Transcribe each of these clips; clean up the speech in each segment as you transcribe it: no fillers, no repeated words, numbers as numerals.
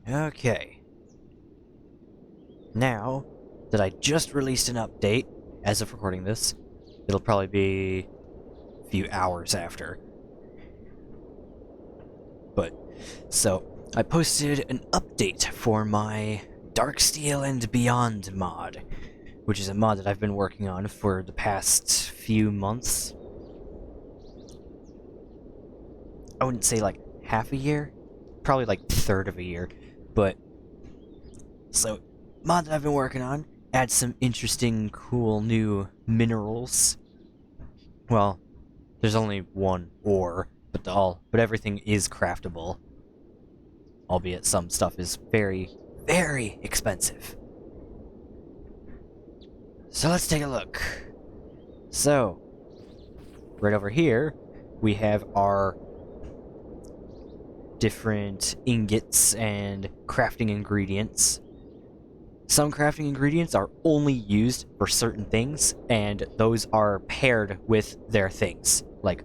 Okay. Now that I just released an update, as of recording this, it'll probably be a few hours after. But, so, I posted an update for my Darksteel and Beyond mod, which is a mod that I've been working on for the past few months. I wouldn't say like half a year, probably like third of a year, but so mod that I've been working on adds some interesting, cool new minerals. Well, there's only one ore, but everything is craftable. Albeit some stuff is very, very expensive. So let's take a look. So, right over here, we have our different ingots and crafting ingredients. Some crafting ingredients are only used for certain things, and those are paired with their things, like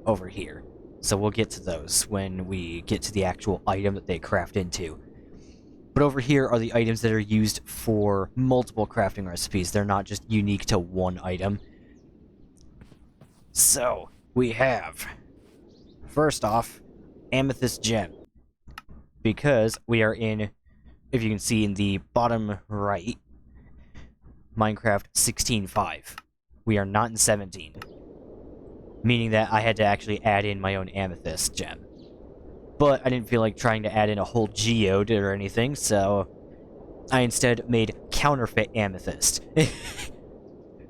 over here. So we'll get to those when we get to the actual item that they craft into. But over here are the items that are used for multiple crafting recipes. They're not just unique to one item. So, we have, first off, Amethyst Gem. Because we are in, if you can see in the bottom right, Minecraft 16.5. We are not in 17. Meaning that I had to actually add in my own Amethyst Gem. But I didn't feel like trying to add in a whole geode or anything, so I instead made counterfeit amethyst.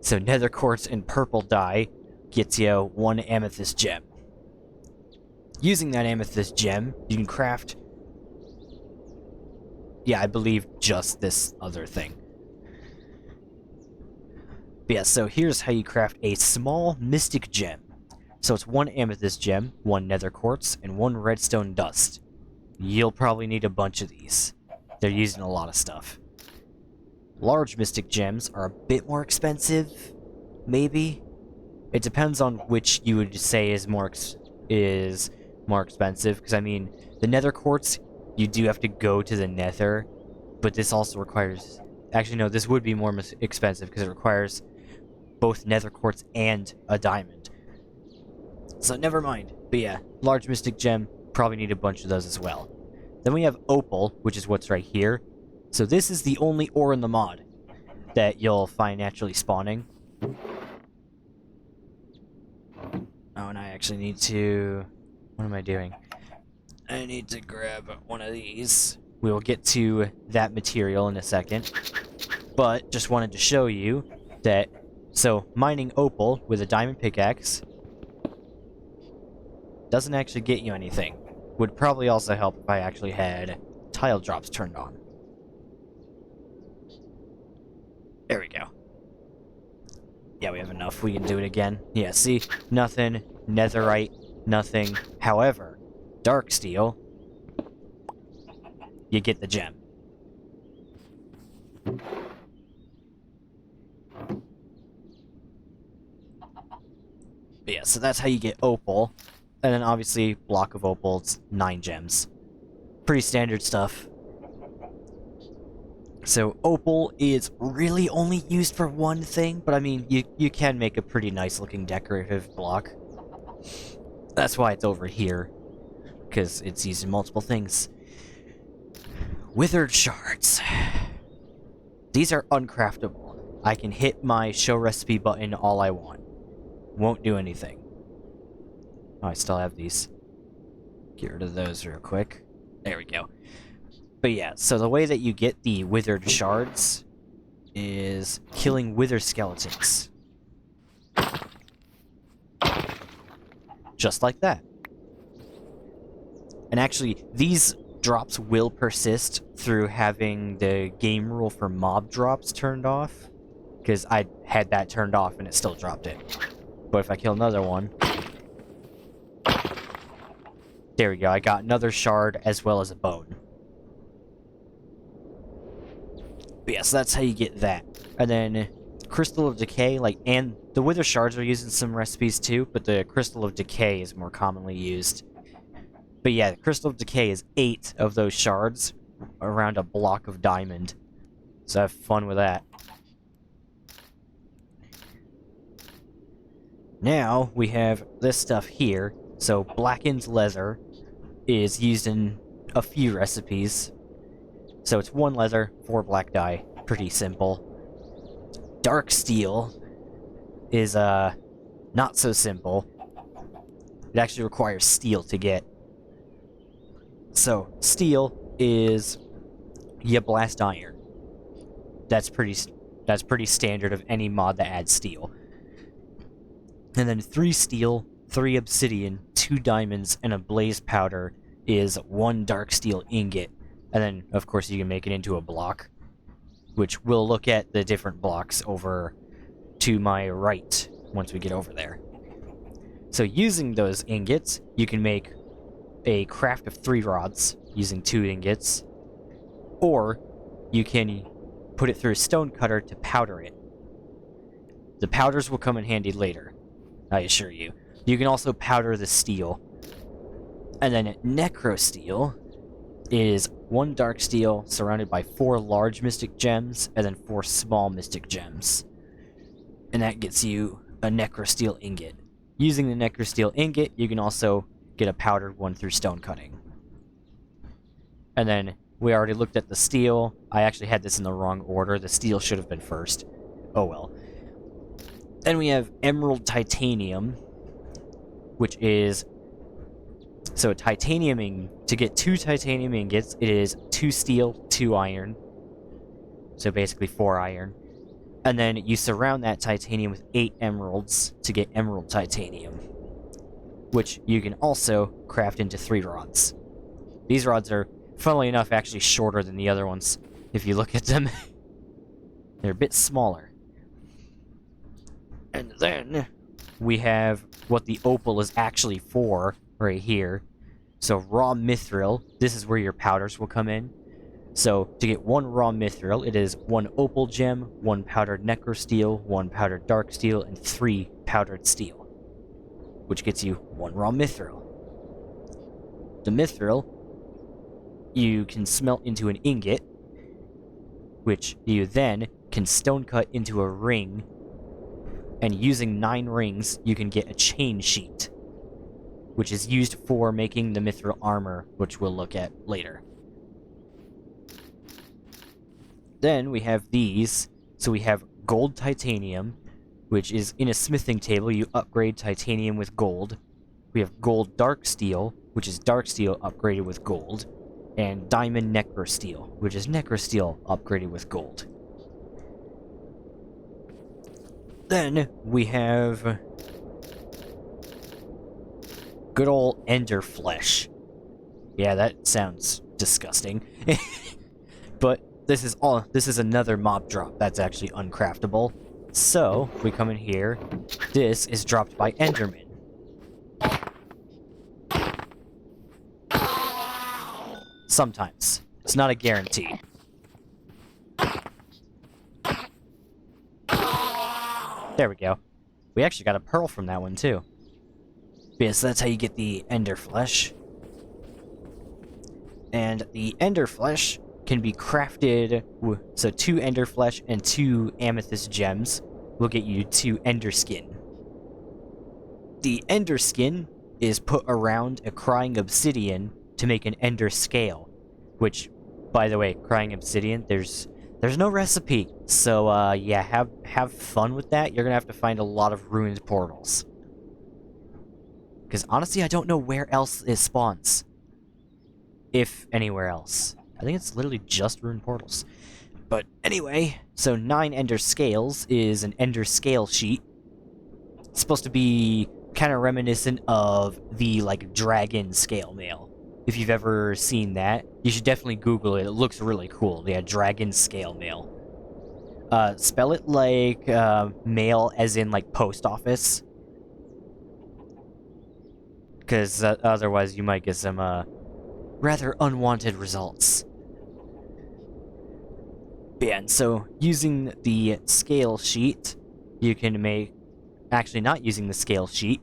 So nether quartz and purple dye gets you one amethyst gem. Using that amethyst gem, you can craft, yeah, I believe just this other thing. But yeah, so here's how you craft a small mystic gem. So it's one amethyst gem, one nether quartz, and one redstone dust. You'll probably need a bunch of these. They're used in a lot of stuff. Large mystic gems are a bit more expensive, maybe. It depends on which you would say is more expensive. Because I mean, the nether quartz, you do have to go to the nether, but this also requires. Actually, no, this would be more expensive because it requires both nether quartz and a diamond. So never mind. But yeah, large mystic gem, probably need a bunch of those as well. Then we have opal, which is what's right here. So this is the only ore in the mod that you'll find naturally spawning. Oh, and I actually need to... What am I doing? I need to grab one of these. We will get to that material in a second. But just wanted to show you that... So, mining opal with a diamond pickaxe doesn't actually get you anything. Would probably also help if I actually had tile drops turned on. There we go. Yeah, we have enough. We can do it again. Yeah, see? Nothing. Netherite. Nothing. However, Darksteel, you get the gem. But yeah, so that's how you get opal. And then obviously, block of opal, it's 9 gems. Pretty standard stuff. So, opal is really only used for one thing, but I mean, you can make a pretty nice looking decorative block. That's why it's over here, because it's used in multiple things. Withered shards. These are uncraftable. I can hit my show recipe button all I want. Won't do anything. Oh, I still have these. Get rid of those real quick. There we go. But yeah, so the way that you get the withered shards is killing wither skeletons. Just like that. And actually, these drops will persist through having the game rule for mob drops turned off. Because I had that turned off and it still dropped it. But if I kill another one... There we go, I got another shard as well as a bone. But yeah, so that's how you get that. And then Crystal of Decay, and the Wither Shards are used in some recipes too, but the Crystal of Decay is more commonly used. But yeah, Crystal of Decay is 8 of those shards, around a block of diamond. So have fun with that. Now we have this stuff here. So blackened leather is used in a few recipes. So it's 1 leather, 4 black dye. Pretty simple. Darksteel is not so simple. It actually requires steel to get. So steel is you blast iron. That's pretty standard of any mod that adds steel. And then 3 steel, 3 obsidian, 2 diamonds, and a blaze powder is 1 darksteel ingot. And then, of course, you can make it into a block, which we'll look at the different blocks over to my right once we get over there. So using those ingots, you can make a craft of 3 rods using 2 ingots, or you can put it through a stone cutter to powder it. The powders will come in handy later, I assure you. You can also powder the steel. And then necrosteel is 1 dark steel surrounded by 4 large mystic gems and then 4 small mystic gems. And that gets you a necrosteel ingot. Using the necrosteel ingot, you can also get a powdered one through stone cutting. And then we already looked at the steel. I actually had this in the wrong order. The steel should have been first. Oh well. Then we have emerald titanium, which is... So titanium, to get 2 titanium ingots, it is 2 steel, 2 iron. So basically 4 iron. And then you surround that titanium with 8 emeralds to get emerald titanium, which you can also craft into 3 rods. These rods are, funnily enough, actually shorter than the other ones, if you look at them. They're a bit smaller. And then we have what the opal is actually for, right here. So raw mithril, this is where your powders will come in. So to get 1 raw mithril, it is 1 opal gem, 1 powdered necrosteel, 1 powdered darksteel, and 3 powdered steel, which gets you 1 raw mithril. The mithril you can smelt into an ingot, which you then can stone cut into a ring, and using 9 rings, you can get a chain sheet, which is used for making the mithril armor, which we'll look at later. Then we have these. So we have gold titanium, which is in a smithing table, you upgrade titanium with gold. We have gold dark steel, which is dark steel upgraded with gold. And diamond necrosteel, which is necrosteel upgraded with gold. Then we have good old ender flesh. Yeah, that sounds disgusting. But this is another mob drop that's actually uncraftable. So we come in here. This is dropped by endermen. Sometimes. It's not a guarantee. There we go. We actually got a pearl from that one, too. Yeah, so that's how you get the ender flesh. And the ender flesh can be crafted... So 2 ender flesh and 2 amethyst gems will get you 2 ender skin. The ender skin is put around a crying obsidian to make an ender scale, which, by the way, crying obsidian, there's no recipe, so yeah, have fun with that. You're gonna have to find a lot of ruined portals, because honestly, I don't know where else it spawns, if anywhere else. I think it's literally just ruined portals. But anyway, so 9 ender scales is an ender scale sheet. It's supposed to be kind of reminiscent of the like dragon scale mail. If you've ever seen that, you should definitely Google it. It looks really cool. Yeah, dragon scale mail. Spell it like mail as in like post office. Because otherwise you might get some rather unwanted results. Yeah, and so using the scale sheet, you can make... Actually, not using the scale sheet,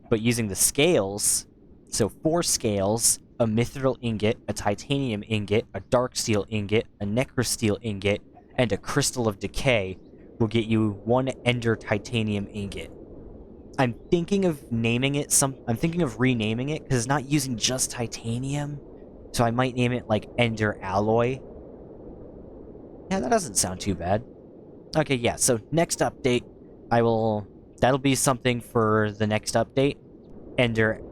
but using the scales... So 4 scales a mithril ingot, a titanium ingot, a darksteel ingot, a necrosteel ingot, and a crystal of decay will get you 1 ender titanium ingot. I'm thinking of renaming it because it's not using just titanium. So I might name it like Ender Alloy. Yeah, that doesn't sound too bad. Okay, yeah, so next update, that'll be something for the next update.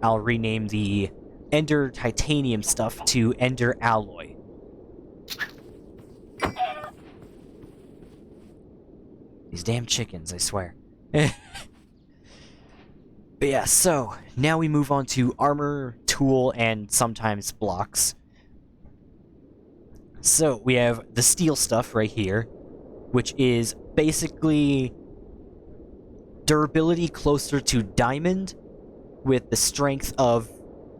I'll rename the Ender Titanium stuff to Ender Alloy. These damn chickens, I swear. But yeah, so, now we move on to armor, tool, and sometimes blocks. So, we have the steel stuff right here, which is basically durability closer to diamond with the strength of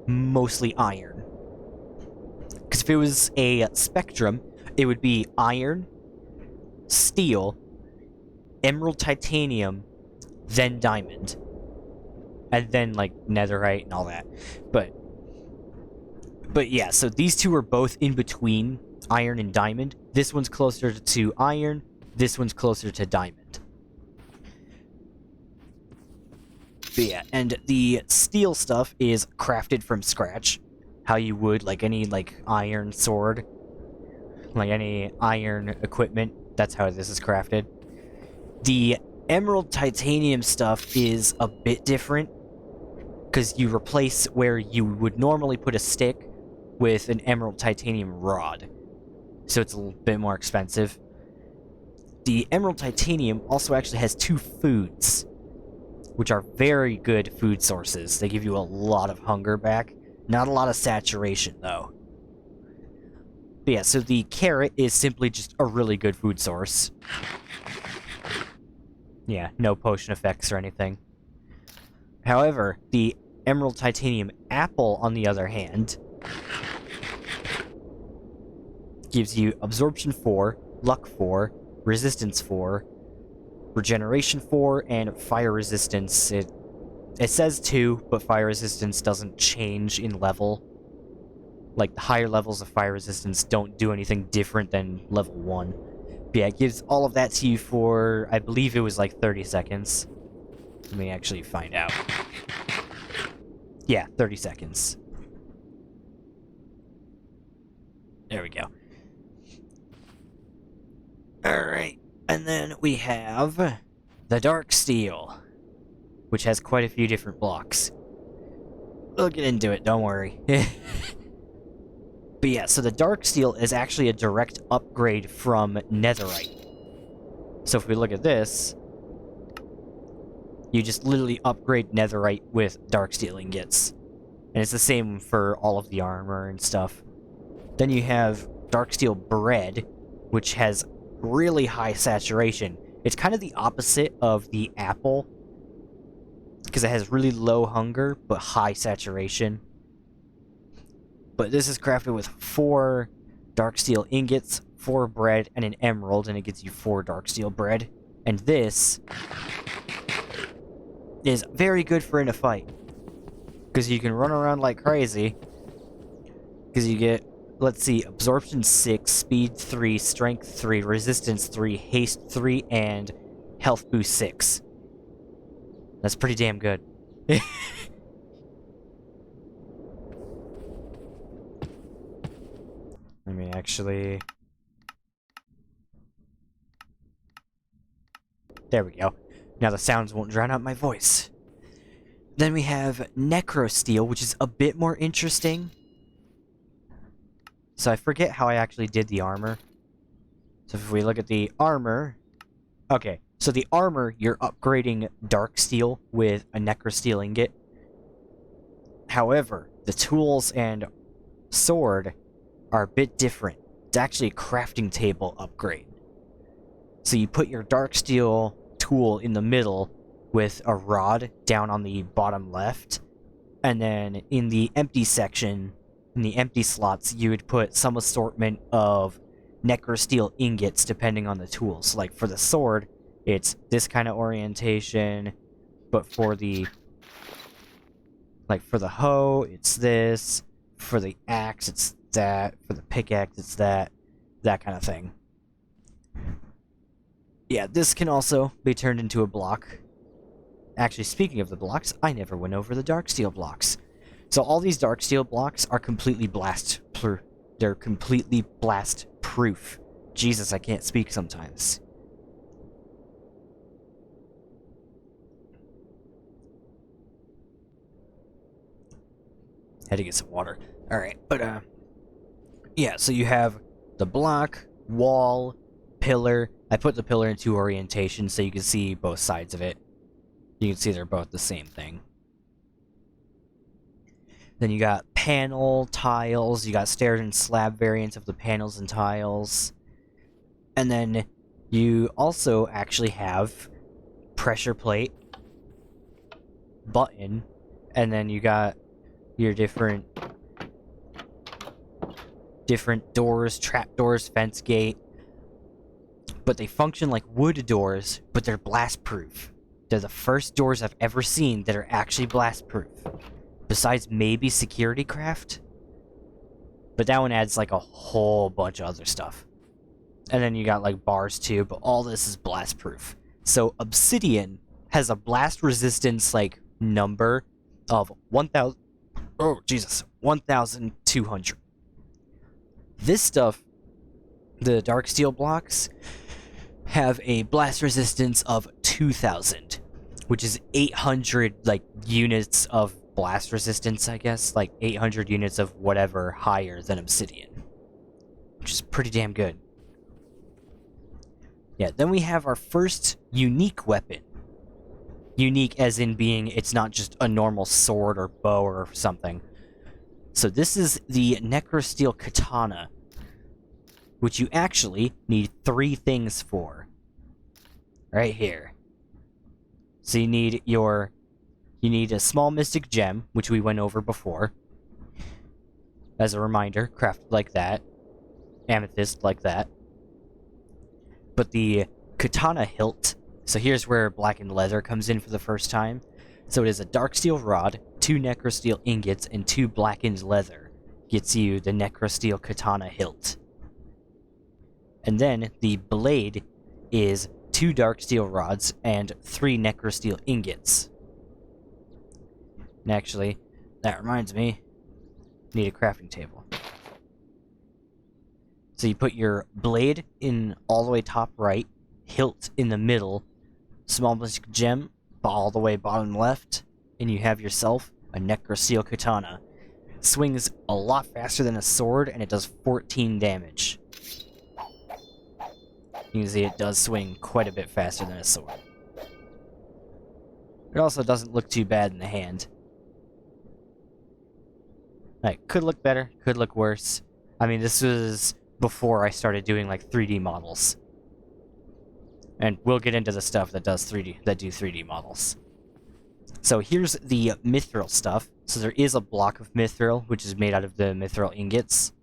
mostly iron. Because if it was a spectrum, it would be iron, steel, emerald titanium, then diamond. And then, like, netherite and all that. But yeah, so these two are both in between iron and diamond. This one's closer to iron, this one's closer to diamond. But yeah, and the steel stuff is crafted from scratch. How you would, like, any, like, iron sword. Like, any iron equipment. That's how this is crafted. The emerald titanium stuff is a bit different. Because you replace where you would normally put a stick with an emerald titanium rod. So it's a little bit more expensive. The emerald titanium also actually has 2 foods, which are very good food sources. They give you a lot of hunger back. Not a lot of saturation, though. But yeah, so the carrot is simply just a really good food source. Yeah, no potion effects or anything. However, the emerald titanium apple, on the other hand, gives you absorption 4, luck 4, resistance 4, regeneration 4, and fire resistance. It says 2, but fire resistance doesn't change in level. Like, the higher levels of fire resistance don't do anything different than level 1. But yeah, it gives all of that to you for, I believe it was like 30 seconds. Let me actually find out. Yeah, 30 seconds. There we go. Alright, and then we have the Darksteel, which has quite a few different blocks. We'll get into it, don't worry. But yeah, so the Darksteel is actually a direct upgrade from netherite. So if we look at this, you just literally upgrade netherite with Darksteel ingots. And it's the same for all of the armor and stuff. Then you have Darksteel bread, which has really high saturation. It's kind of the opposite of the apple, because it has really low hunger, but high saturation. But this is crafted with 4 Darksteel ingots, 4 bread, and an emerald, and it gives you 4 Darksteel bread. And this is very good for in a fight, because you can run around like crazy, because you get, let's see, absorption 6, speed 3, strength 3, resistance 3, haste 3, and health boost 6. That's pretty damn good. Let me actually... There we go. Now the sounds won't drown out my voice. Then we have Necrosteel, which is a bit more interesting. So I forget how I actually did the armor. So if we look at the armor... Okay, so the armor, you're upgrading Darksteel with a Necrosteel ingot. However, the tools and sword are a bit different. It's actually a crafting table upgrade. So you put your Darksteel tool in the middle with a rod down on the bottom left, and then in the empty section, in the empty slots, you would put some assortment of Necrosteel ingots depending on the tools. Like for the sword, it's this kind of orientation, but for the... Like for the hoe, it's this. For the axe, it's that. For the pickaxe, it's that. That kind of thing. Yeah, this can also be turned into a block. Actually, speaking of the blocks, I never went over the Darksteel blocks. So all these Darksteel blocks are completely they're completely blast proof. Jesus, I can't speak sometimes. Had to get some water. Alright, but yeah, so you have the block, wall, pillar. I put the pillar in 2 orientations so you can see both sides of it. You can see they're both the same thing. Then you got panel, tiles, you got stairs and slab variants of the panels and tiles. And then you also actually have pressure plate, button, and then you got your different doors, trap doors, fence gate. But they function like wood doors, but they're blast proof. They're the first doors I've ever seen that are actually blast proof. Besides maybe security craft. But that one adds like a whole bunch of other stuff. And then you got like bars too, but all this is blast proof. So obsidian has a blast resistance like number of 1,000. Oh Jesus, 1,200. This stuff, the Darksteel blocks, have a blast resistance of 2,000, which is 800 like units of blast resistance, I guess, like 800 units of whatever higher than obsidian, which is pretty damn good. Yeah, then we have our first unique weapon. Unique as in being it's not just a normal sword or bow or something. So this is the Necrosteel Katana, which you actually need 3 things for. Right here. So you need a small mystic gem, which we went over before. As a reminder, crafted like that. Amethyst like that. But the katana hilt, so here's where blackened leather comes in for the first time. So it is a Darksteel rod, 2 Necrosteel ingots, and 2 blackened leather. Gets you the Necrosteel katana hilt. And then the blade is 2 Darksteel rods and 3 Necrosteel ingots. And actually, that reminds me, need a crafting table. So you put your blade in all the way top right, hilt in the middle, small mystic gem all the way bottom left, and you have yourself a Necrosteel katana. It swings a lot faster than a sword, and it does 14 damage. You can see it does swing quite a bit faster than a sword. It also doesn't look too bad in the hand. Like, could look better, could look worse. I mean, this was before I started doing like 3D models. And we'll get into the stuff that do 3D models. So here's the mithril stuff. So there is a block of mithril, which is made out of the mithril ingots.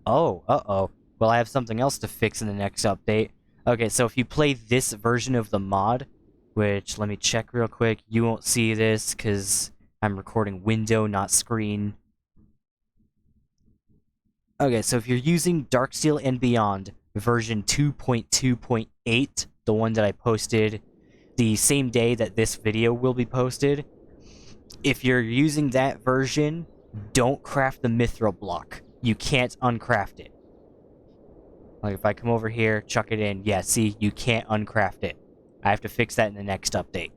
Oh, uh-oh. Well, I have something else to fix in the next update. Okay, so if you play this version of the mod, which, let me check real quick, you won't see this because I'm recording window, not screen. Okay, so if you're using Darksteel and Beyond, version 2.2.8, the one that I posted the same day that this video will be posted, if you're using that version, don't craft the mithril block. You can't uncraft it. Like, if I come over here, chuck it in, yeah, see, you can't uncraft it. I have to fix that in the next update.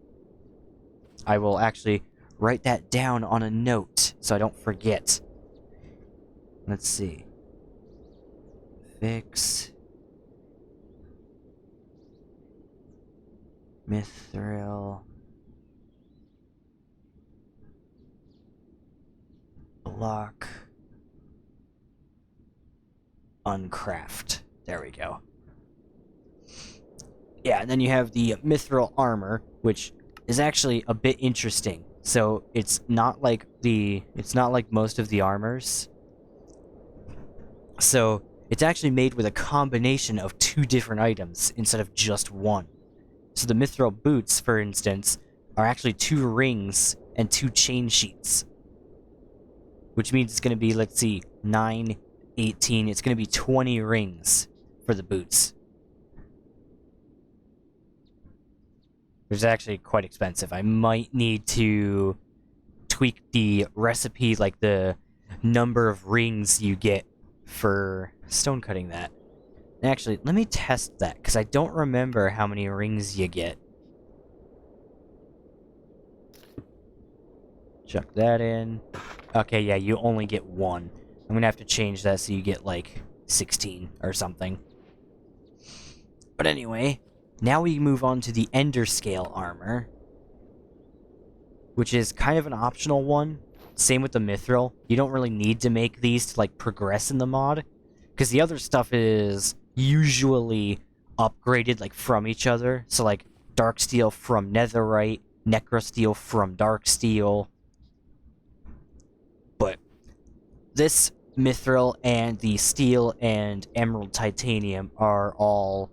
I will actually write that down on a note, so I don't forget. Let's see. Fix. Mithril. Block. Uncraft. There we go. Yeah, and then you have the mithril armor, which is actually a bit interesting. So it's not like most of the armors. So it's actually made with a combination of 2 different items instead of just one. So the mithril boots, for instance, are actually 2 rings and 2 chain sheets. which means it's going to be, let's see, 9, 18. It's going to be 20 rings for the boots. Which is actually quite expensive. I might need to tweak the recipe, like the number of rings you get for stone cutting that. Actually, let me test that, because I don't remember how many rings you get. Chuck that in. Okay, yeah, you only get 1. I'm gonna have to change that so you get, like, 16 or something. But anyway, now we move on to the Ender Scale armor, which is kind of an optional one. Same with the Mithril. You don't really need to make these to, like, progress in the mod, because the other stuff is usually upgraded, like, from each other. So, like, Darksteel from Netherite, Necrosteel from Darksteel. But this Mithril and the Steel and Emerald Titanium are all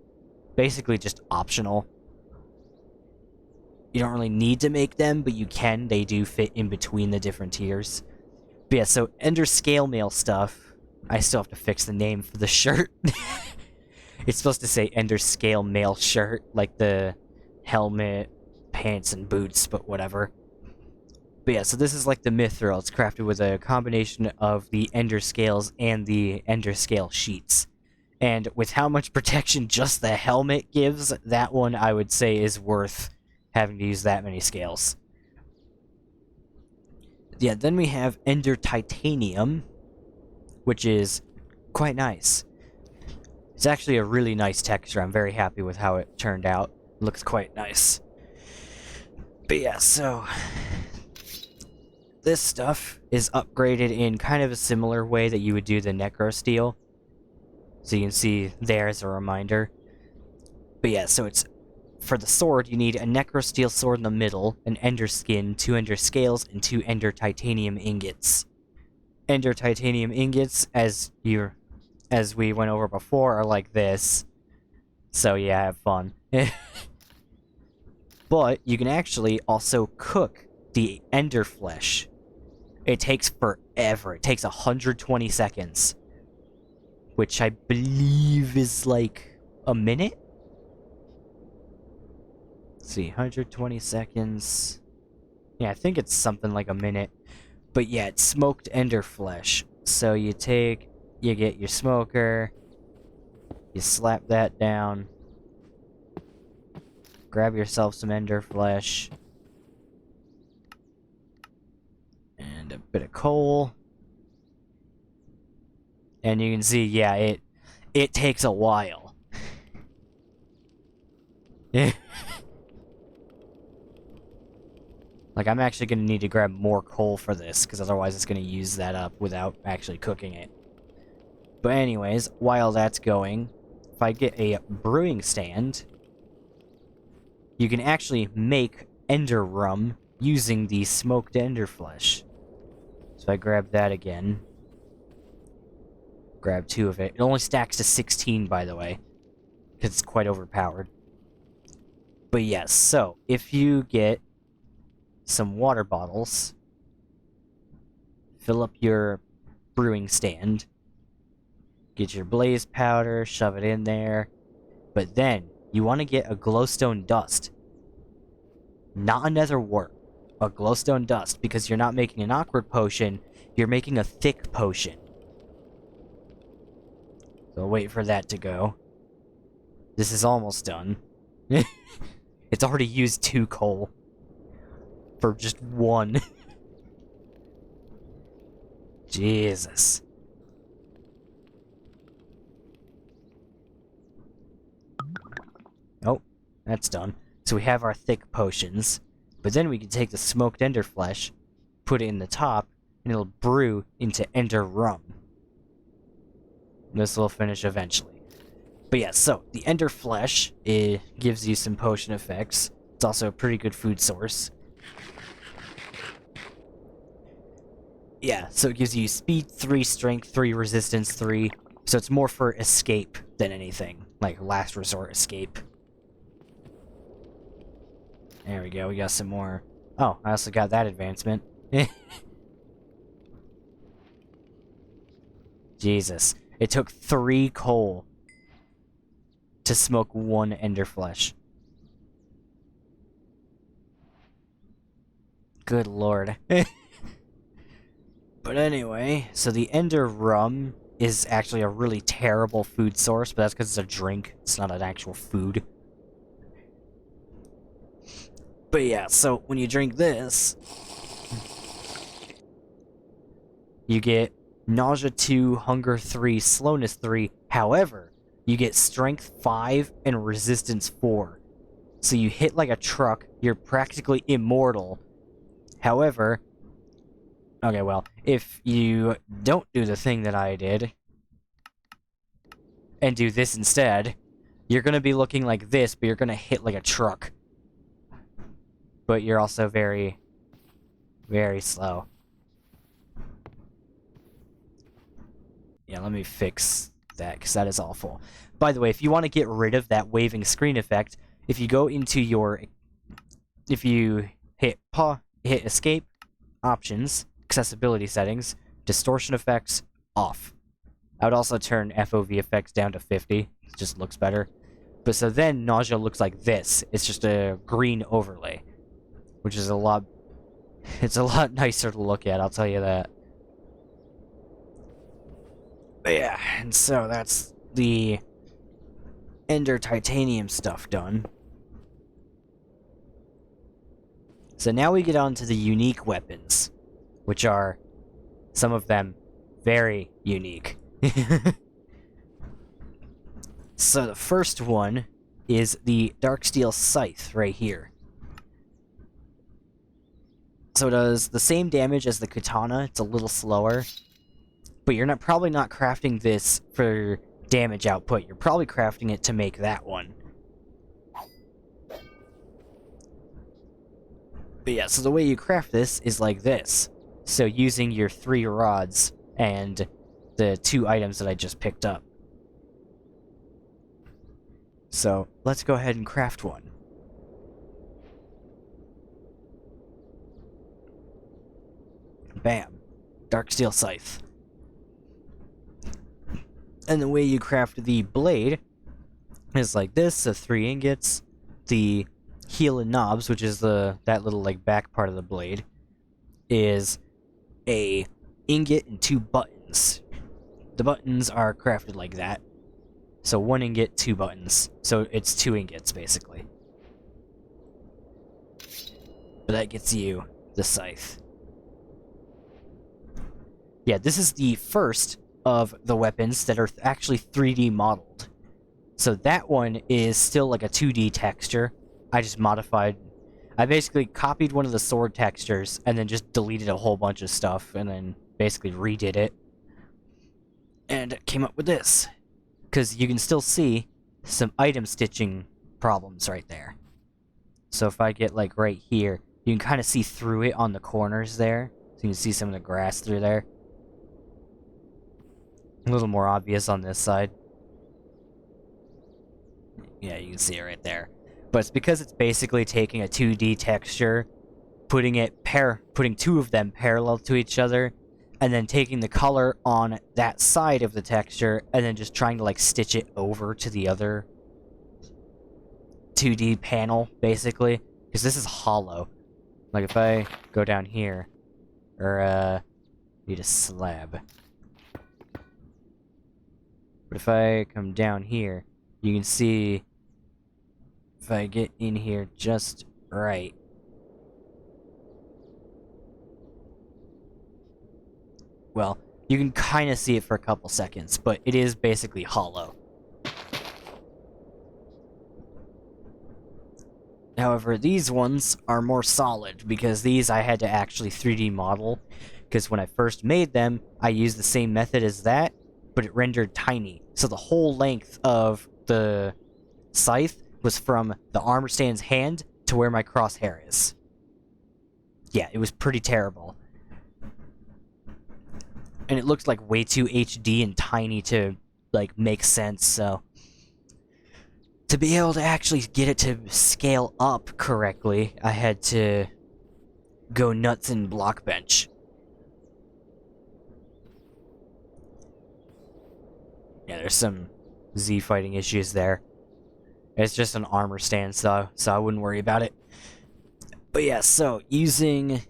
basically just optional. You don't really need to make them, but you can. They do fit in between the different tiers. But yeah, so Ender Scale Mail stuff. I still have to fix the name for the shirt. It's supposed to say Ender Scale Mail shirt, like the helmet, pants, and boots, but whatever. But yeah, so this is like the Mithril. It's crafted with a combination of the Ender Scales and the Ender Scale sheets. And with how much protection just the helmet gives, that one I would say is worth having to use that many scales. Yeah, then we have Ender Titanium, which is quite nice. It's actually a really nice texture. I'm very happy with how it turned out. It looks quite nice. But yeah, so this stuff is upgraded in kind of a similar way that you would do the Necrosteel. So you can see there as a reminder. But yeah, so it's for the sword, you need a Necrosteel sword in the middle, an Ender Skin, 2 Ender Scales, and 2 Ender Titanium Ingots. Ender Titanium Ingots, as we went over before, are like this. So yeah, have fun. But you can actually also cook the Ender Flesh. It takes forever. It takes 120 seconds. Which I believe is like a minute? Let's see, 120 seconds. Yeah, I think it's something like a minute. But yeah, it's smoked Ender Flesh. So you get your smoker, you slap that down, grab yourself some Ender Flesh, and a bit of coal. And you can see, yeah, it takes a while. Like, I'm actually going to need to grab more coal for this, because otherwise it's going to use that up without actually cooking it. But anyways, while that's going, if I get a brewing stand, you can actually make Ender Rum using the smoked Ender Flesh. So I grab that again. Grab 2 of it. It only stacks to 16, by the way, because it's quite overpowered. But yes, so if you get some water bottles, fill up your brewing stand, get your blaze powder, shove it in there, but then you want to get a glowstone dust. Not a nether wart, a glowstone dust, because you're not making an awkward potion, you're making a thick potion. So I'll wait for that to go. This is almost done. It's already used 2 coal. For just 1. Jesus. Oh, that's done. So we have our thick potions. But then we can take the smoked Ender Flesh, put it in the top, and it'll brew into Ender Rum. This will finish eventually. But yeah, so the Ender Flesh, it gives you some potion effects. It's also a pretty good food source. Yeah, so it gives you speed 3, strength 3, resistance 3. So it's more for escape than anything. Like last resort escape. There we go, we got some more. Oh, I also got that advancement. Jesus. It took 3 coal to smoke 1 ender flesh. Good lord. But anyway, so the ender rum is actually a really terrible food source, but that's because it's a drink. It's not an actual food. But yeah, so when you drink this, you get nausea 2, hunger 3, slowness 3. However, you get strength 5 and resistance 4. So you hit like a truck, you're practically immortal. However, okay, well, if you don't do the thing that I did, and do this instead, you're gonna be looking like this, but you're gonna hit like a truck. But you're also very, very slow. Yeah, let me fix that, because that is awful. By the way, if you want to get rid of that waving screen effect, if you go into your... If you hit escape, options, accessibility settings, distortion effects, off. I would also turn FOV effects down to 50. It just looks better. But so then nausea looks like this. It's just a green overlay, which is a lot... It's a lot nicer to look at, I'll tell you that. But yeah, and so that's the Ender Titanium stuff done. So now we get on to the unique weapons, which are, some of them, very unique. So the first one is the Darksteel Scythe right here. So it does the same damage as the katana, it's a little slower. But you're probably not crafting this for damage output. You're probably crafting it to make that one. But yeah, so the way you craft this is like this. So using your 3 rods and the 2 items that I just picked up. So let's go ahead and craft one. Bam. Darksteel Scythe. And the way you craft the blade is like this, so 3 ingots. The heel and knobs, which is that little like back part of the blade, is a ingot and 2 buttons. The buttons are crafted like that. So 1 ingot, 2 buttons. So it's 2 ingots basically. But that gets you the scythe. Yeah, this is the first of the weapons that are actually 3D modeled. So that one is still like a 2D texture. I just modified... I basically copied one of the sword textures and then just deleted a whole bunch of stuff and then basically redid it. And came up with this. Because you can still see some item stitching problems right there. So if I get like right here, you can kind of see through it on the corners there. So you can see some of the grass through there. A little more obvious on this side. Yeah, you can see it right there. But it's because it's basically taking a 2D texture, putting 2 of them parallel to each other, and then taking the color on that side of the texture, and then just trying to like stitch it over to the other 2D panel, basically. Because this is hollow. Like if I go down here, or need a slab. But if I come down here, you can see if I get in here just right. Well, you can kind of see it for a couple seconds, but it is basically hollow. However, these ones are more solid, because these I had to actually 3D model, because when I first made them, I used the same method as that, but it rendered tiny. So the whole length of the scythe was from the armor stand's hand to where my crosshair is. Yeah, it was pretty terrible. And it looked like way too HD and tiny to, like, make sense, so... To be able to actually get it to scale up correctly, I had to go nuts in Blockbench. Yeah, there's some Z fighting issues there. It's just an armor stance though, so I wouldn't worry about it. But yeah, so using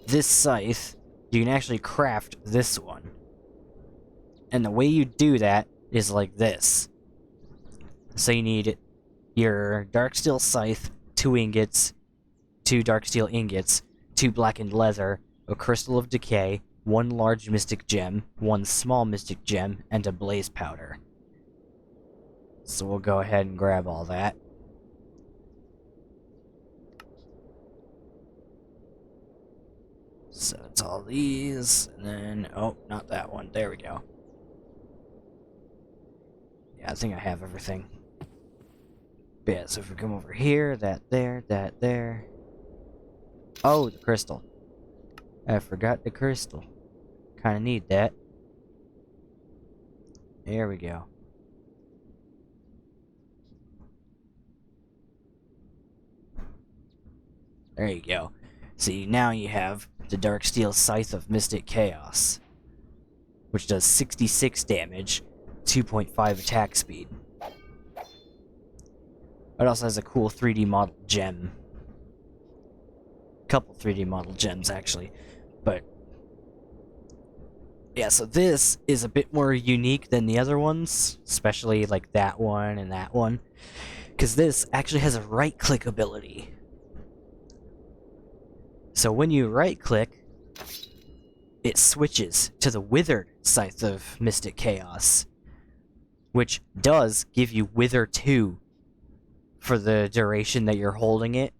this scythe, you can actually craft this one. And the way you do that is like this. So you need your Darksteel scythe, 2 ingots, 2 Darksteel ingots, 2 blackened leather, a crystal of decay, 1 large mystic gem, 1 small mystic gem, and a blaze powder. So we'll go ahead and grab all that. So it's all these, and then, oh, not that one. There we go. Yeah, I think I have everything. But yeah, so if we come over here, that there. Oh, the crystal. I forgot the crystal. Kinda need that. There we go. There you go. See, now you have the Darksteel Scythe of Mystic Chaos, which does 66 damage, 2.5 attack speed. It also has a cool 3D model gem. Couple 3D model gems, actually. But yeah, so this is a bit more unique than the other ones, especially like that one and that one, because this actually has a right-click ability. So when you right-click, it switches to the Withered Scythe of Mystic Chaos, which does give you Wither 2 for the duration that you're holding it,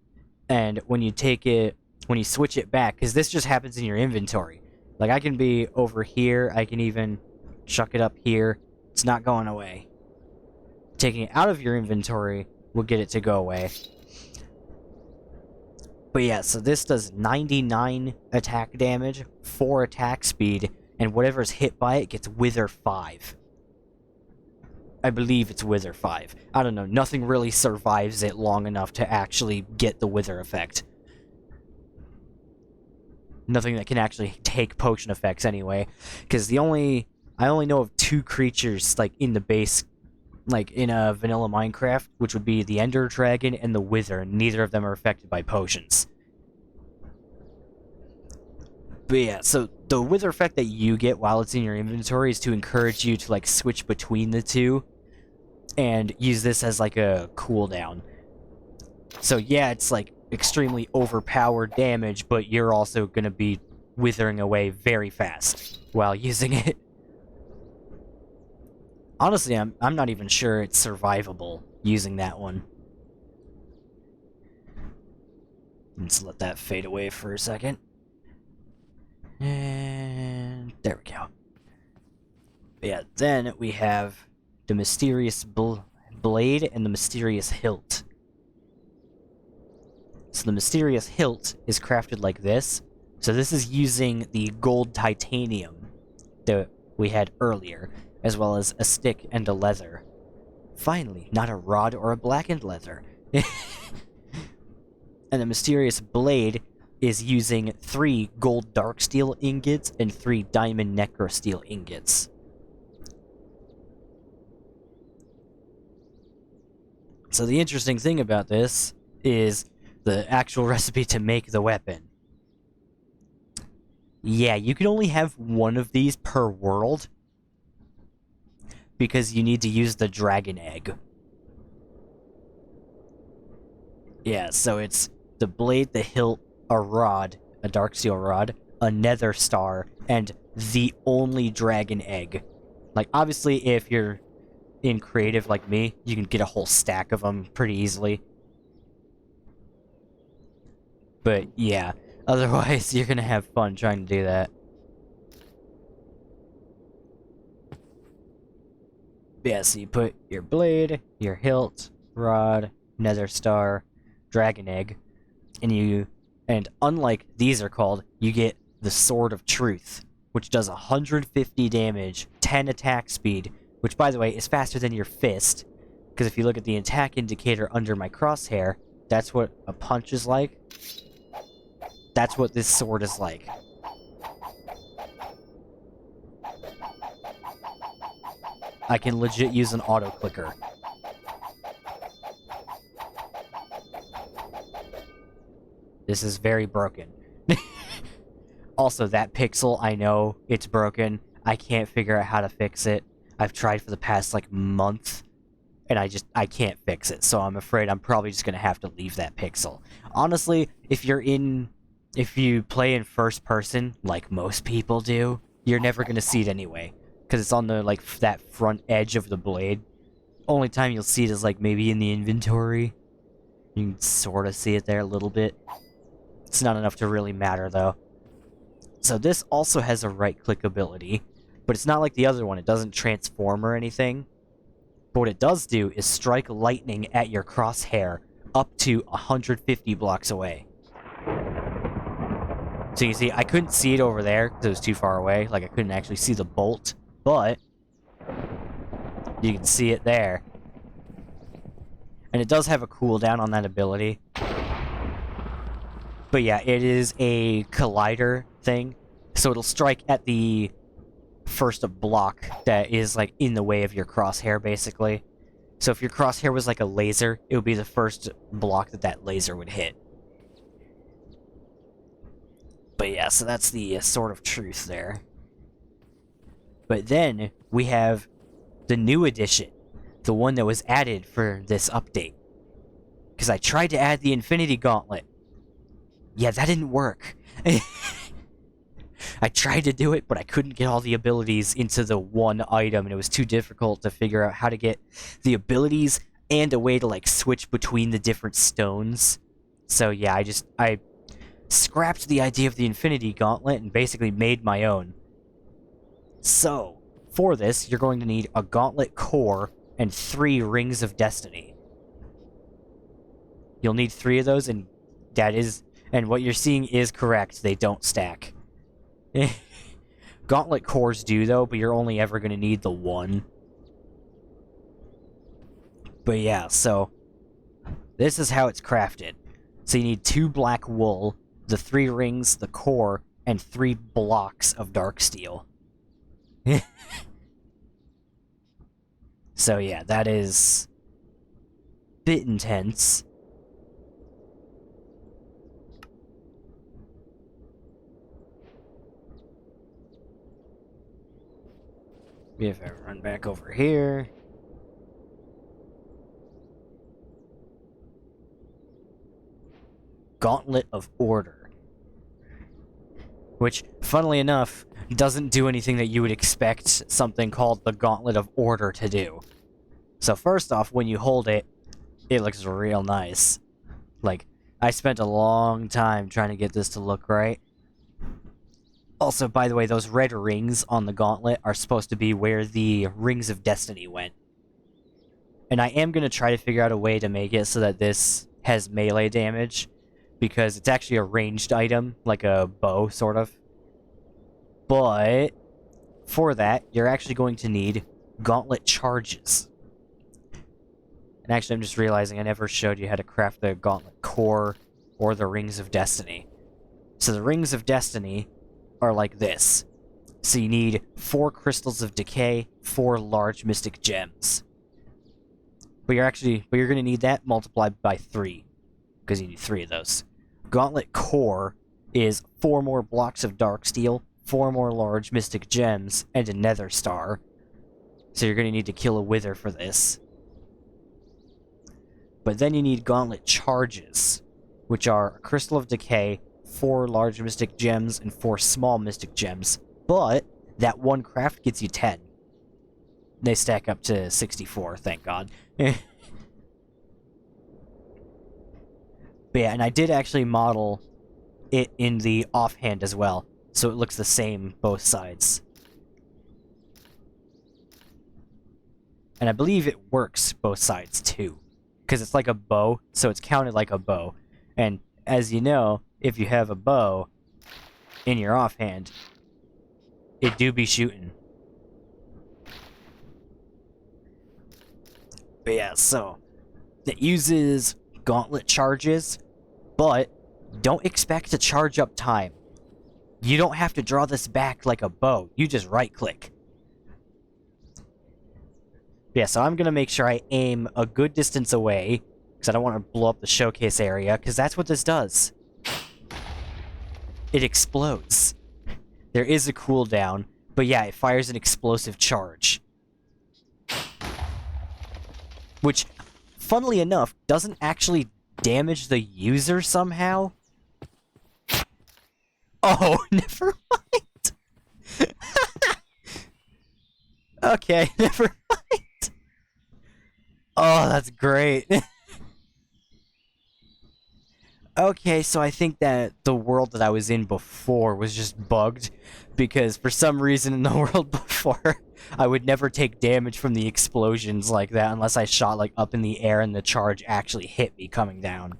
and when you take it, when you switch it back, because this just happens in your inventory. Like, I can be over here, I can even chuck it up here, it's not going away. Taking it out of your inventory will get it to go away. But yeah, so this does 99 attack damage, 4 attack speed, and whatever's hit by it gets Wither 5. I believe it's Wither 5. I don't know, nothing really survives it long enough to actually get the Wither effect. Nothing that can actually take potion effects anyway, because I only know of 2 creatures, like, in the base, like, in a vanilla Minecraft, which would be the Ender Dragon and the Wither, and neither of them are affected by potions. But yeah, so the Wither effect that you get while it's in your inventory is to encourage you to, like, switch between the two, and use this as, like, a cooldown. So yeah, it's, like, extremely overpowered damage, but you're also gonna be withering away very fast while using it. Honestly, I'm not even sure it's survivable using that one. Let's let that fade away for a second. And there we go. But yeah, then we have the mysterious blade and the mysterious hilt. So the mysterious hilt is crafted like this. So this is using the gold titanium that we had earlier, as well as a stick and a leather. Finally, not a rod or a blackened leather. And the mysterious blade is using 3 gold Darksteel ingots and 3 diamond Necrosteel ingots. So the interesting thing about this is the actual recipe to make the weapon. Yeah, you can only have one of these per world, because you need to use the dragon egg. Yeah, so it's the blade, the hilt, a rod, a Darksteel rod, a nether star, and the only dragon egg. Like, obviously, if you're in creative like me, you can get a whole stack of them pretty easily. But yeah, otherwise you're gonna have fun trying to do that. Yeah, so you put your blade, your hilt, rod, nether star, dragon egg, and unlike these are called, you get the Sword of Truth, which does 150 damage, 10 attack speed, which by the way is faster than your fist, because if you look at the attack indicator under my crosshair, that's what a punch is like. That's what this sword is like. I can legit use an auto clicker. This is very broken. Also, that pixel, I know it's broken. I can't figure out how to fix it. I've tried for the past, like, month, and I can't fix it. So I'm afraid I'm probably just gonna have to leave that pixel. Honestly, if you play in first person, like most people do, you're never gonna see it anyway. Because it's on the, like, that front edge of the blade. Only time you'll see it is, like, maybe in the inventory. You can sort of see it there a little bit. It's not enough to really matter, though. So this also has a right-click ability, but it's not like the other one. It doesn't transform or anything. But what it does do is strike lightning at your crosshair up to 150 blocks away. So you see, I couldn't see it over there because it was too far away. Like, I couldn't actually see the bolt, but you can see it there. And it does have a cooldown on that ability. But yeah, it is a collider thing, so it'll strike at the first block that is, like, in the way of your crosshair, basically. So if your crosshair was like a laser, it would be the first block that laser would hit. But yeah, so that's the sword of truth there. But then we have the new edition, the one that was added for this update. Because I tried to add the Infinity Gauntlet. Yeah, that didn't work. I tried to do it, but I couldn't get all the abilities into the one item, and it was too difficult to figure out how to get the abilities and a way to, like, switch between the different stones. So yeah, I scrapped the idea of the Infinity Gauntlet and basically made my own. So, for this, you're going to need a Gauntlet Core and 3 Rings of Destiny. You'll need 3 of those, and and what you're seeing is correct. They don't stack. Gauntlet cores do, though, but you're only ever going to need the 1. But yeah, so this is how it's crafted. So you need 2 black wool, the 3 rings, the core, and 3 blocks of Darksteel. So yeah, that is a bit intense. If I run back over here. Gauntlet of Order. Which, funnily enough, doesn't do anything that you would expect something called the Gauntlet of Order to do. So first off, when you hold it, it looks real nice. Like, I spent a long time trying to get this to look right. Also, by the way, those red rings on the gauntlet are supposed to be where the Rings of Destiny went. And I am going to try to figure out a way to make it so that this has melee damage, because it's actually a ranged item, like a bow, sort of. But for that, you're actually going to need gauntlet charges. And actually, I'm just realizing I never showed you how to craft the gauntlet core or the Rings of Destiny. So the Rings of Destiny are like this. So you need 4 crystals of decay, 4 large mystic gems. But you're going to need that multiplied by 3, because you need 3 of those. Gauntlet core is 4 more blocks of Darksteel, 4 more large mystic gems, and a nether star. So you're going to need to kill a wither for this. But then you need gauntlet charges, which are a crystal of decay, 4 large mystic gems, and 4 small mystic gems. But that one craft gets you 10. They stack up to 64, thank God. But yeah, and I did actually model it in the offhand as well, so it looks the same both sides. And I believe it works both sides too, because it's like a bow, so it's counted like a bow. And as you know, if you have a bow in your offhand, it do be shooting. But yeah, so it uses gauntlet charges, but don't expect to charge up time. You don't have to draw this back like a bow. You just right-click. Yeah, so I'm gonna make sure I aim a good distance away, because I don't want to blow up the showcase area, because that's what this does. It explodes. There is a cooldown, but yeah, it fires an explosive charge. Which, funnily enough, doesn't actually damage the user somehow. Oh, never mind. Okay, never mind. Oh, that's great. Okay, so I think that the world that I was in before was just bugged, because for some reason in the world before, I would never take damage from the explosions like that unless I shot like up in the air and the charge actually hit me coming down.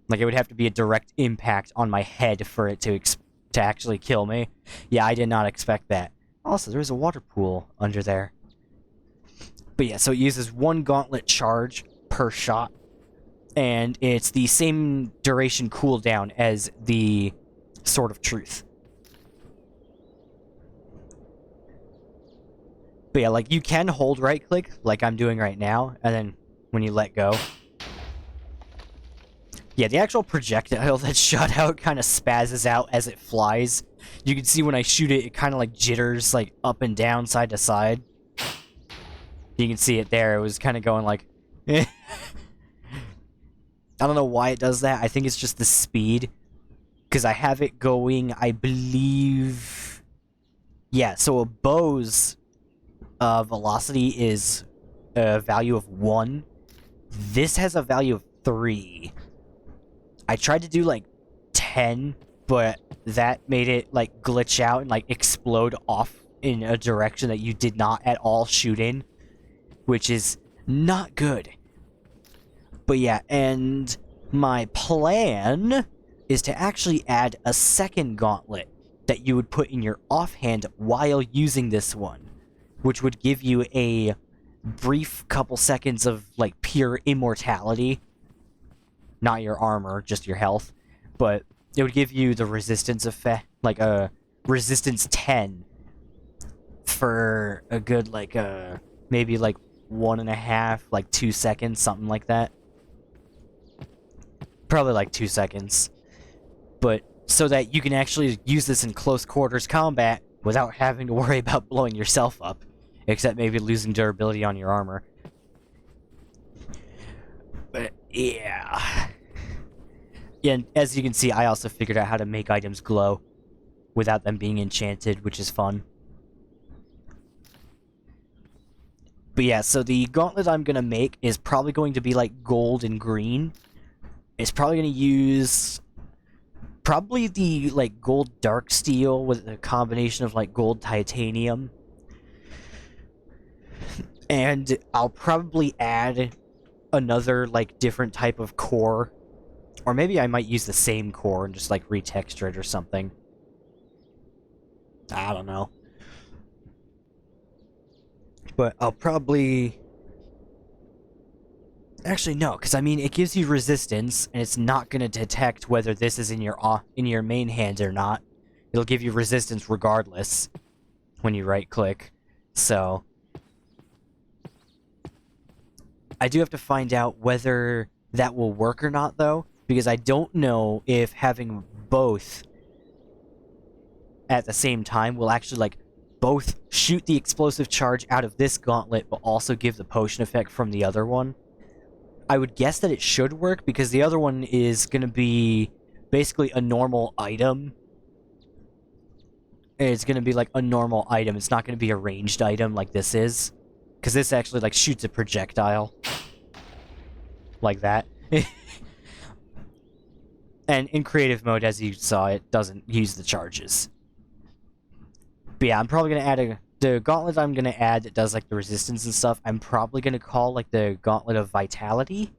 Like it would have to be a direct impact on my head for it to actually kill me. Yeah, I did not expect that. Also, there's a water pool under there. But yeah, so it uses one gauntlet charge per shot. And it's the same duration cooldown as the Sword of Truth. But yeah, like, you can hold right-click, like I'm doing right now, and then when you let go. Yeah, the actual projectile that's shot out kind of spazzes out as it flies. You can see when I shoot it, it kind of, like, jitters, like, up and down, side to side. You can see it there. It was kind of going like... I don't know why it does that. I think it's just the speed. Because I have it going, I believe... Yeah, so a bow's velocity is a value of 1. This has a value of 3. I tried to do, like, 10, but that made it, like, glitch out and, like, explode off in a direction that you did not at all shoot in. Which is not good. But yeah, and my plan is to actually add a second gauntlet that you would put in your offhand while using this one, which would give you a brief couple seconds of, like, pure immortality. Not your armor, just your health. But it would give you the resistance effect, like a resistance 10 for a good, like, maybe, like, 1.5, like 2 seconds, something like that. Probably like 2 seconds. But so that you can actually use this in close quarters combat without having to worry about blowing yourself up. Except maybe losing durability on your armor. But yeah. Yeah, and as you can see, I also figured out how to make items glow without them being enchanted, which is fun. But yeah, so the gauntlet I'm going to make is probably going to be like gold and green. It's probably going to use probably the like gold Darksteel with a combination of like gold titanium. And I'll probably add another like different type of core. Or maybe I might use the same core and just like retexture it or something. I don't know. But I'll probably... Actually, no, because I mean, it gives you resistance, and it's not going to detect whether this is in your main hand or not. It'll give you resistance regardless when you right-click. So... I do have to find out whether that will work or not, though, because I don't know if having both at the same time will actually, like, both shoot the explosive charge out of this gauntlet, but also give the potion effect from the other one. I would guess that it should work, because the other one is going to be basically a normal item. It's going to be, like, a normal item. It's not going to be a ranged item like this is. Because this actually, like, shoots a projectile. Like that. And in creative mode, as you saw, it doesn't use the charges. But yeah, I'm probably going to add the gauntlet I'm going to add that does, like, the resistance and stuff, I'm probably going to call, like, the Gauntlet of Vitality.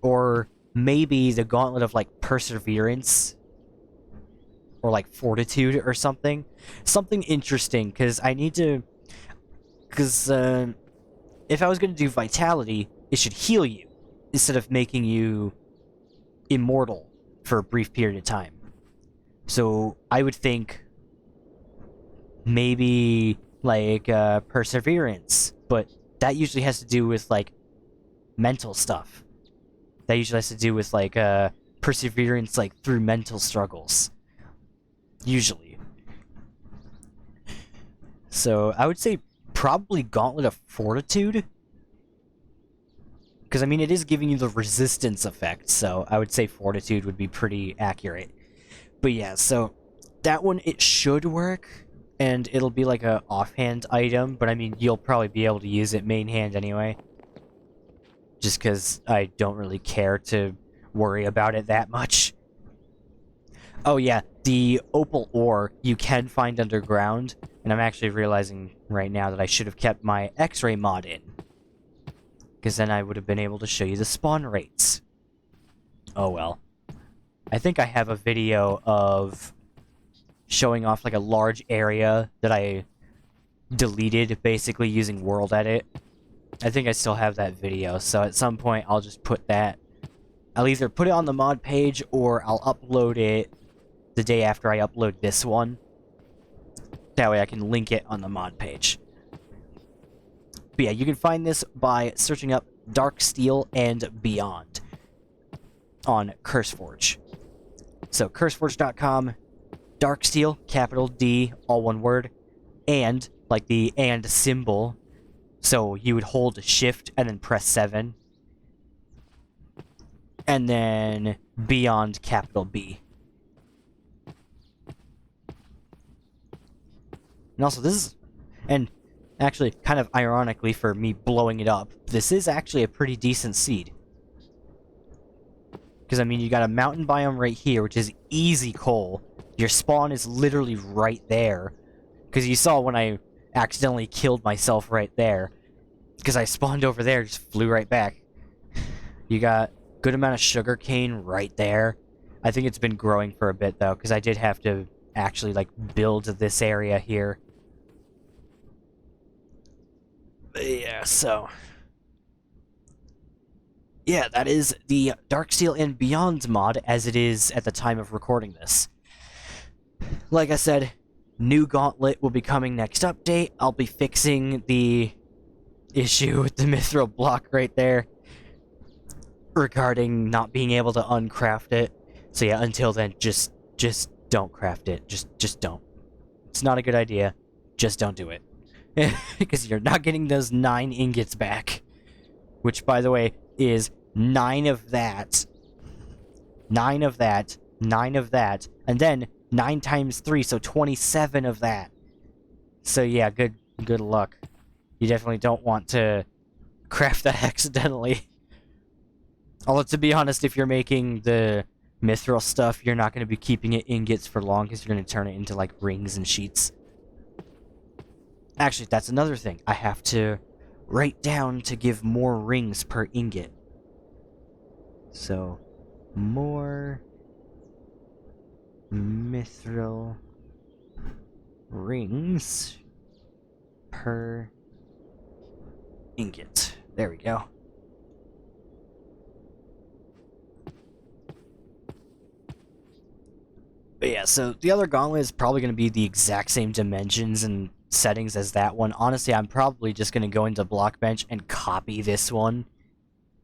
Or maybe the Gauntlet of, like, Perseverance. Or, like, Fortitude or something. Something interesting, because I need to... Because, if I was going to do Vitality, it should heal you, instead of making you immortal for a brief period of time. So, I would think... maybe like Perseverance, but that usually has to do with, like, mental stuff. That usually has to do with, like, perseverance, like, through mental struggles. Usually. So, I would say probably Gauntlet of Fortitude. Because, I mean, it is giving you the resistance effect, so I would say Fortitude would be pretty accurate. But yeah, so that one, it should work, and it'll be like a offhand item, but I mean, you'll probably be able to use it main hand anyway. Just because I don't really care to worry about it that much. Oh yeah, the opal ore you can find underground, and I'm actually realizing right now that I should have kept my X-ray mod in. Because then I would have been able to show you the spawn rates. Oh well. I think I have a video of showing off like a large area that I deleted basically using World Edit. I think I still have that video, so at some point I'll just put that. I'll either put it on the mod page or I'll upload it the day after I upload this one. That way I can link it on the mod page. But yeah, you can find this by searching up Darksteel and Beyond on CurseForge. So curseforge.com, Darksteel, capital D, all one word, and, like the and symbol, so you would hold shift and then press 7. And then Beyond, capital B. And also this is, and actually, kind of ironically for me blowing it up, this is actually a pretty decent seed. Because, I mean, you got a mountain biome right here, which is easy coal. Your spawn is literally right there. Because you saw when I accidentally killed myself right there. Because I spawned over there, just flew right back. You got a good amount of sugarcane right there. I think it's been growing for a bit, though, because I did have to actually, like, build this area here. But yeah, so... yeah, that is the Darksteel and Beyond mod as it is at the time of recording this. Like I said, new Gauntlet will be coming next update. I'll be fixing the issue with the mithril block right there regarding not being able to uncraft it. So yeah, until then, just don't craft it. Just don't. It's not a good idea. Just don't do it. Because you're not getting those 9 ingots back. Which, by the way, is 9 of that, 9 of that, 9 of that, and then 9 times 3, so 27 of that. So yeah, good luck. You definitely don't want to craft that accidentally. Although, to be honest, if you're making the mithril stuff, you're not going to be keeping it ingots for long, because you're going to turn it into, like, rings and sheets. Actually, that's another thing. I have to write down to give more rings per ingot. So, more mithril rings per ingot. There we go. But yeah, so the other gauntlet is probably going to be the exact same dimensions and settings as that one. Honestly, I'm probably just going to go into Blockbench and copy this one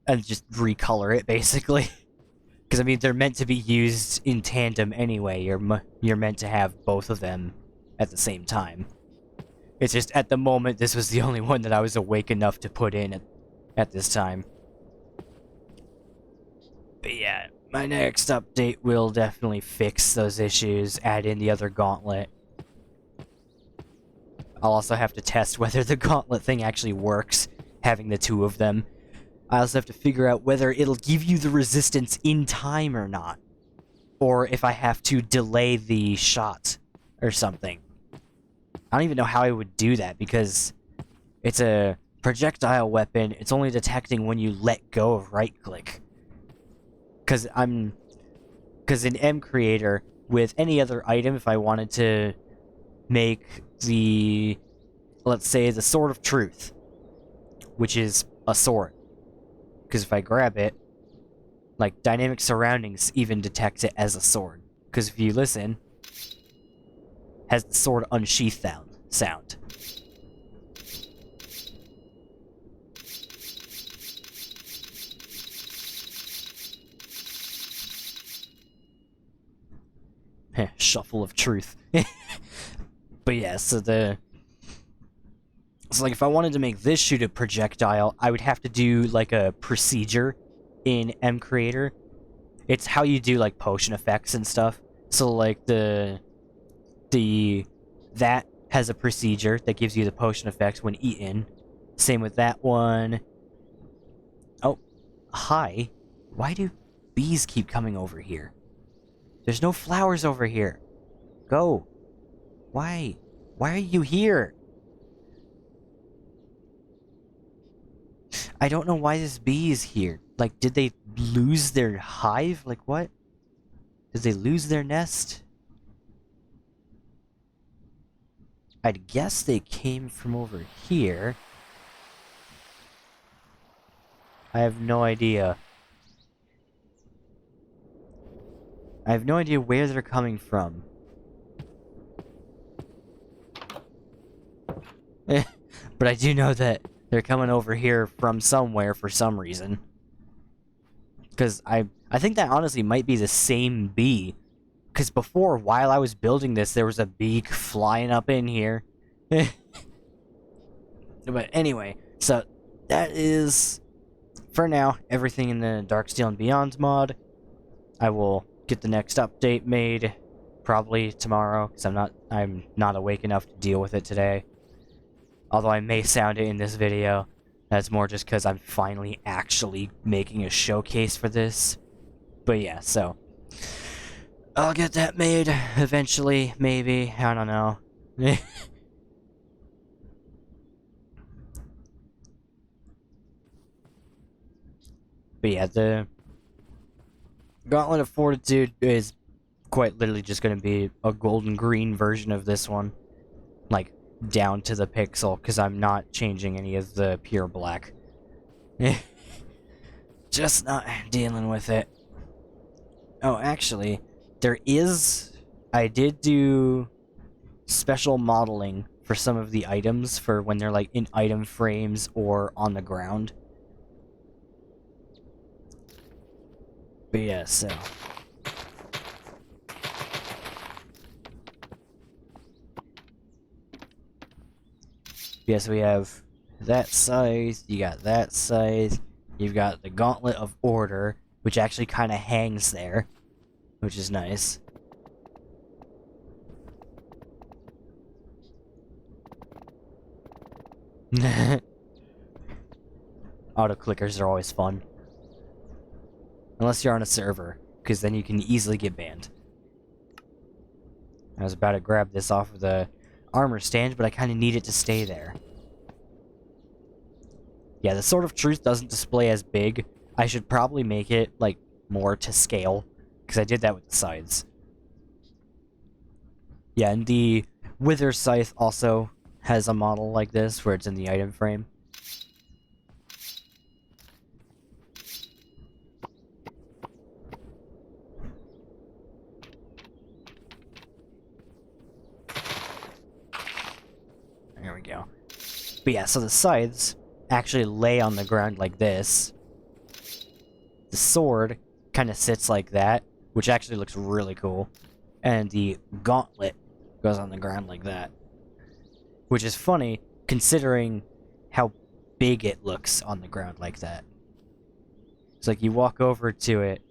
and just recolor it, basically. Because, I mean, they're meant to be used in tandem anyway. You're meant to have both of them at the same time. It's just, at the moment, this was the only one that I was awake enough to put in at this time. But yeah, my next update will definitely fix those issues, add in the other gauntlet. I'll also have to test whether the gauntlet thing actually works, having the 2 of them. I also have to figure out whether it'll give you the resistance in time or not. Or if I have to delay the shot or something. I don't even know how I would do that, because it's a projectile weapon. It's only detecting when you let go of right-click. Because in MCreator, with any other item, if I wanted to make the, let's say, the Sword of Truth, which is a sword. Because if I grab it, like, Dynamic Surroundings even detects it as a sword. Because if you listen, has the sword unsheath sound. shuffle of truth. But yeah, so like if I wanted to make this shoot a projectile, I would have to do like a procedure in M Creator. It's how you do like potion effects and stuff. So like that has a procedure that gives you the potion effects when eaten. Same with that one. Oh, hi. Why do bees keep coming over here? There's no flowers over here. Go. Why? Why are you here? I don't know why this bee is here. Like, did they lose their hive? Like, what? Did they lose their nest? I'd guess they came from over here. I have no idea. I have no idea where they're coming from. But I do know that they're coming over here from somewhere for some reason. Because I think that honestly might be the same bee. Because before, while I was building this, there was a bee flying up in here. But anyway, so that is, for now, everything in the Darksteel and Beyond mod. I will get the next update made probably tomorrow, because I'm not awake enough to deal with it today. Although I may sound it in this video. That's more just because I'm finally actually making a showcase for this. But yeah, so I'll get that made eventually, maybe. I don't know. But yeah, the Gauntlet of Fortitude is quite literally just going to be a golden green version of this one. Like, down to the pixel, because I'm not changing any of the pure black. Just not dealing with it. Oh, actually, I did do special modeling for some of the items for when they're like in item frames or on the ground. But yeah, so yes, we have that size, you got that size, you've got the Gauntlet of Order, which actually kind of hangs there, which is nice. Auto clickers are always fun. Unless you're on a server, because then you can easily get banned. I was about to grab this off of the armor stand, but I kind of need it to stay there. Yeah, the Sword of Truth doesn't display as big. I should probably make it, like, more to scale, because I did that with the sides. Yeah, and the Wither Scythe also has a model like this, where it's in the item frame. There we go. But yeah, so the scythes actually lay on the ground like this. The sword kind of sits like that, which actually looks really cool. And the gauntlet goes on the ground like that. Which is funny, considering how big it looks on the ground like that. It's like you walk over to it,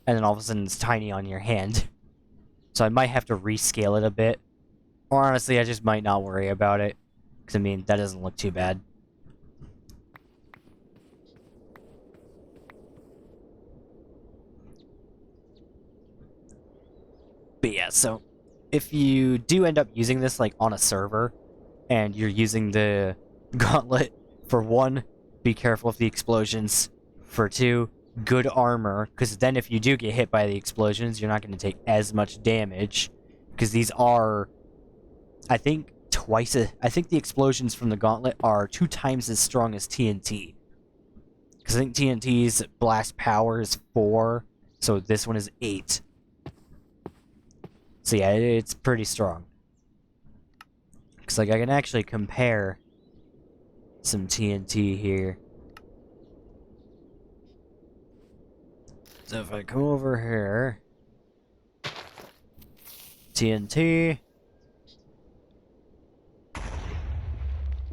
and then all of a sudden it's tiny on your hand. So I might have to rescale it a bit. Or honestly, I just might not worry about it. Because, I mean, that doesn't look too bad. But yeah, so if you do end up using this, like, on a server, and you're using the gauntlet, for one, be careful of the explosions. For two, good armor, because then if you do get hit by the explosions, you're not going to take as much damage. Because these are, I think the explosions from the gauntlet are 2 times as strong as TNT. Because I think TNT's blast power is 4, so this one is 8. So yeah, it's pretty strong. Because like I can actually compare some TNT here. So if I come over here TNT.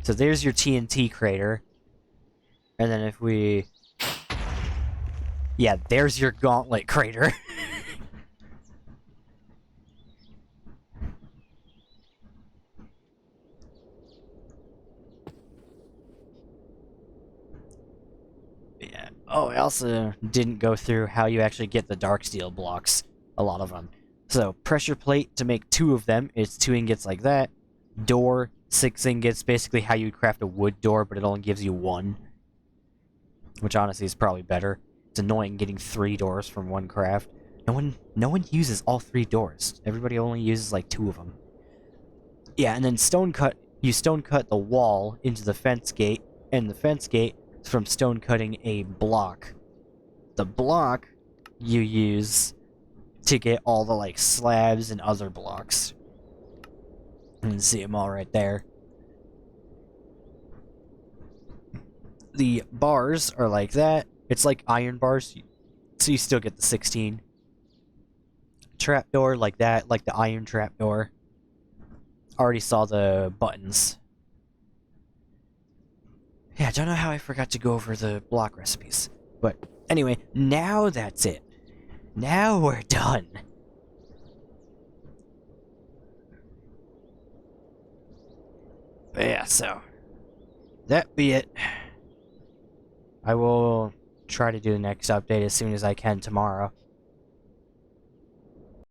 So there's your TNT crater. And then if we... Yeah, there's your gauntlet crater. Yeah. Oh, I also didn't go through how you actually get the Darksteel blocks. A lot of them. So, pressure plate to make 2 of them. It's 2 ingots like that. Door, 6 ingots. Basically how you craft a wood door, but it only gives you 1. Which honestly is probably better. It's annoying getting 3 doors from one craft. No one uses all 3 doors. Everybody only uses like 2 of them. Yeah, and then you stone cut the wall into the fence gate, and the fence gate is from stone cutting a block. The block you use to get all the like slabs and other blocks. You can see them all right there. The bars are like that. It's like iron bars, so you still get the 16. Trapdoor like that, like the iron trapdoor. Already saw the buttons. Yeah, I don't know how I forgot to go over the block recipes. But anyway, now that's it. Now we're done. But yeah, so that be it. I will try to do the next update as soon as I can tomorrow.